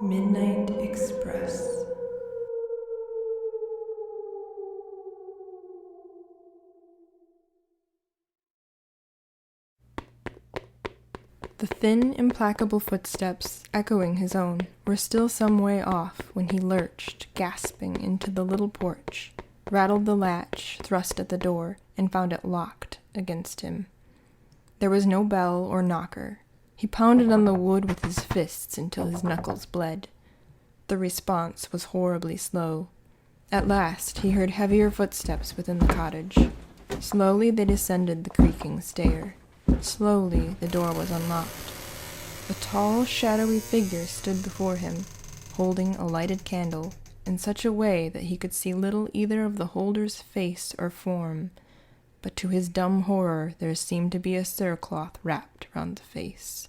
Midnight Express. The thin, implacable footsteps, echoing his own, were still some way off when he lurched, gasping, into the little porch, rattled the latch, thrust at the door, and found it locked against him. There was no bell or knocker. He pounded on the wood with his fists until his knuckles bled. The response was horribly slow. At last he heard heavier footsteps within the cottage. Slowly they descended the creaking stair. Slowly the door was unlocked. A tall, shadowy figure stood before him, holding a lighted candle, in such a way that he could see little either of the holder's face or form, but to his dumb horror there seemed to be a cerecloth wrapped round the face.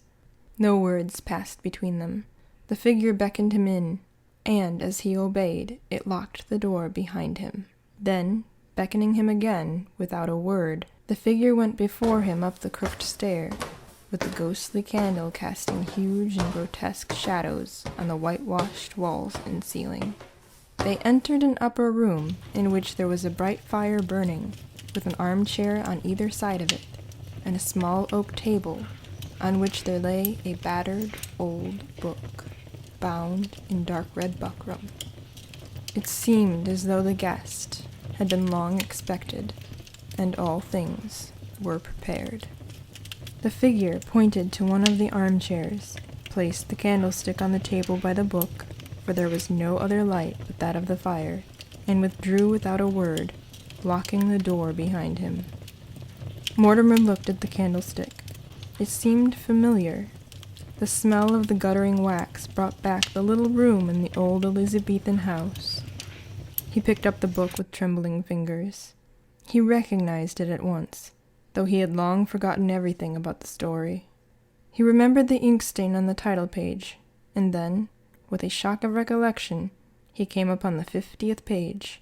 No words passed between them. The figure beckoned him in, and as he obeyed, it locked the door behind him. Then, beckoning him again, without a word, the figure went before him up the crooked stair, with the ghostly candle casting huge and grotesque shadows on the whitewashed walls and ceiling. They entered an upper room, in which there was a bright fire burning, with an armchair on either side of it, and a small oak table, on which there lay a battered old book, bound in dark red buckram. It seemed as though the guest had been long expected, and all things were prepared. The figure pointed to one of the armchairs, placed the candlestick on the table by the book, for there was no other light but that of the fire, and withdrew without a word, locking the door behind him. Mortimer looked at the candlestick. It seemed familiar. The smell of the guttering wax brought back the little room in the old Elizabethan house. He picked up the book with trembling fingers. He recognized it at once, though he had long forgotten everything about the story. He remembered the ink stain on the title page, and then, with a shock of recollection, he came upon the 50th page,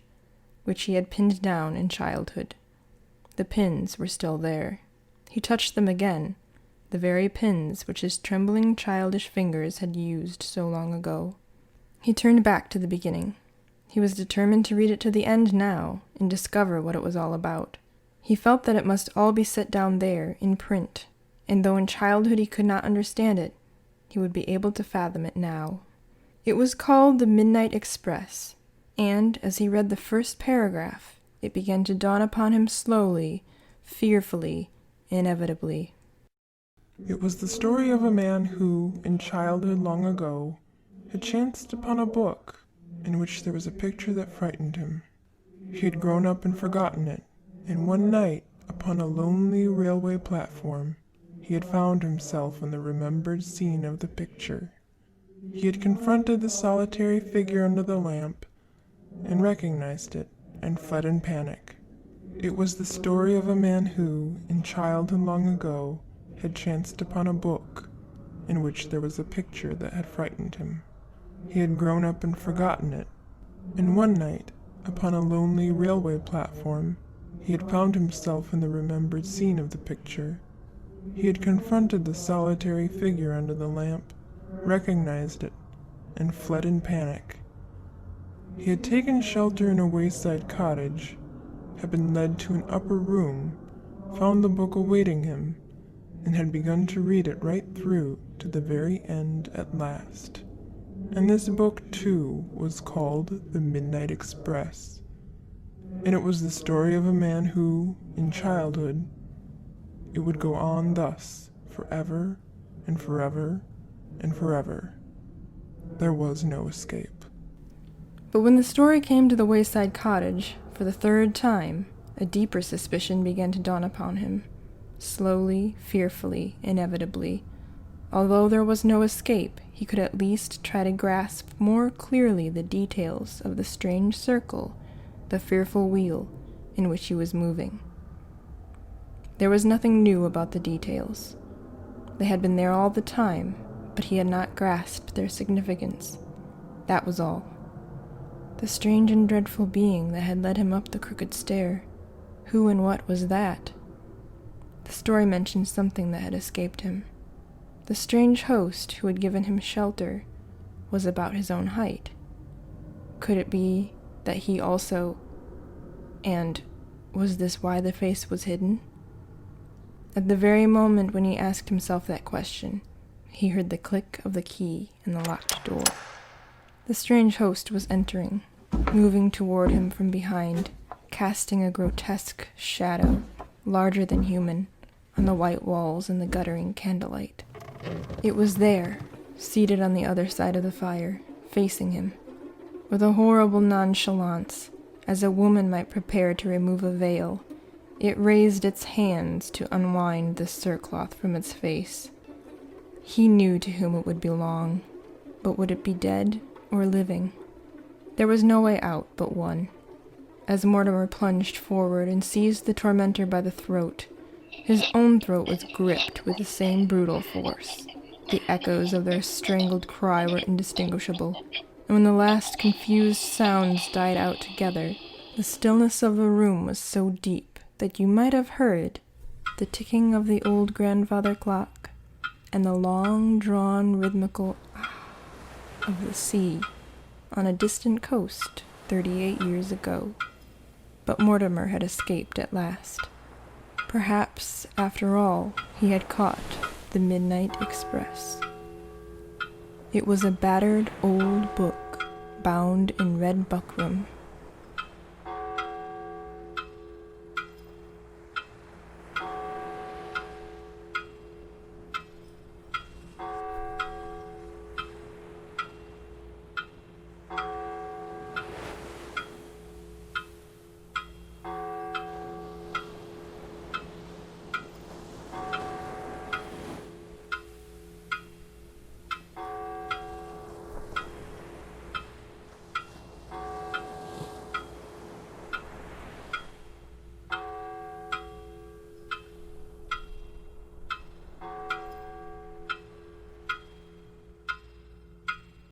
which he had pinned down in childhood. The pins were still there. He touched them again, the very pins which his trembling childish fingers had used so long ago. He turned back to the beginning. He was determined to read it to the end now, and discover what it was all about. He felt that it must all be set down there, in print, and though in childhood he could not understand it, he would be able to fathom it now. It was called the Midnight Express, and as he read the first paragraph, it began to dawn upon him slowly, fearfully, inevitably. It was the story of a man who, in childhood long ago, had chanced upon a book in which there was a picture that frightened him. He had grown up and forgotten it, and one night, upon a lonely railway platform, he had found himself in the remembered scene of the picture. He had confronted the solitary figure under the lamp, and recognized it, and fled in panic. It was the story of a man who, in childhood long ago, had chanced upon a book in which there was a picture that had frightened him. He had grown up and forgotten it, and one night, upon a lonely railway platform, he had found himself in the remembered scene of the picture. He had confronted the solitary figure under the lamp, recognized it, and fled in panic. He had taken shelter in a wayside cottage, had been led to an upper room, found the book awaiting him, and had begun to read it right through to the very end at last. And this book, too, was called The Midnight Express. And it was the story of a man who, in childhood, it would go on thus, forever and forever and forever. There was no escape. But when the story came to the wayside cottage, for the third time, a deeper suspicion began to dawn upon him. Slowly, fearfully, inevitably. Although there was no escape, he could at least try to grasp more clearly the details of the strange circle, the fearful wheel, in which he was moving. There was nothing new about the details. They had been there all the time, but he had not grasped their significance. That was all. The strange and dreadful being that had led him up the crooked stair. Who and what was that? The story mentioned something that had escaped him. The strange host who had given him shelter, was about his own height. Could it be that he also... And was this why the face was hidden? At the very moment when he asked himself that question, he heard the click of the key in the locked door. The strange host was entering, moving toward him from behind, casting a grotesque shadow, larger than human, on the white walls and the guttering candlelight. It was there, seated on the other side of the fire, facing him, with a horrible nonchalance, as a woman might prepare to remove a veil. It raised its hands to unwind the cerecloth from its face. He knew to whom it would belong, but would it be dead or living? There was no way out but one. As Mortimer plunged forward and seized the tormentor by the throat, his own throat was gripped with the same brutal force. The echoes of their strangled cry were indistinguishable, and when the last confused sounds died out together, the stillness of the room was so deep that you might have heard the ticking of the old grandfather clock and the long-drawn rhythmical ah of the sea on a distant coast 38 years ago. But Mortimer had escaped at last. Perhaps, after all, he had caught the Midnight Express. It was a battered old book, bound in red buckram,